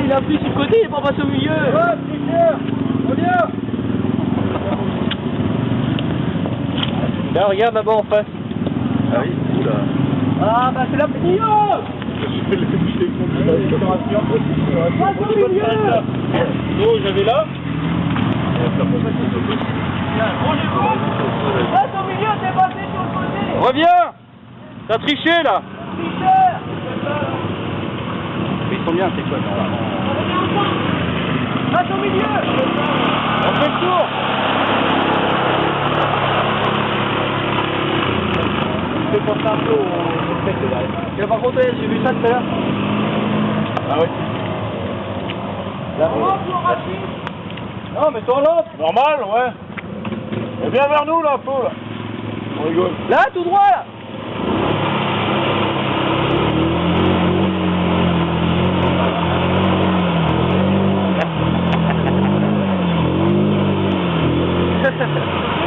Il a appuyé sur le côté, il est pas passé au milieu. Ouais, tricheur. Reviens. Là, regarde là-bas en face. Ah oui, oula. Ah bah c'est la prio. Passe au milieu. Oh, j'avais là. Passe au milieu, t'es passé sur le côté. Reviens. T'as triché là. Tricheur. Ils sont bien, c'est quoi normalement. Passe au milieu. On fait le tour. C'est pour ça un peu au fait là. Et par contre, j'ai vu ça tout à l'heure. Ah ouais. Là, non, mais toi là. Normal, ouais. Et viens vers nous là, Paul. On rigole. Là, tout droit là. Ha ha ha.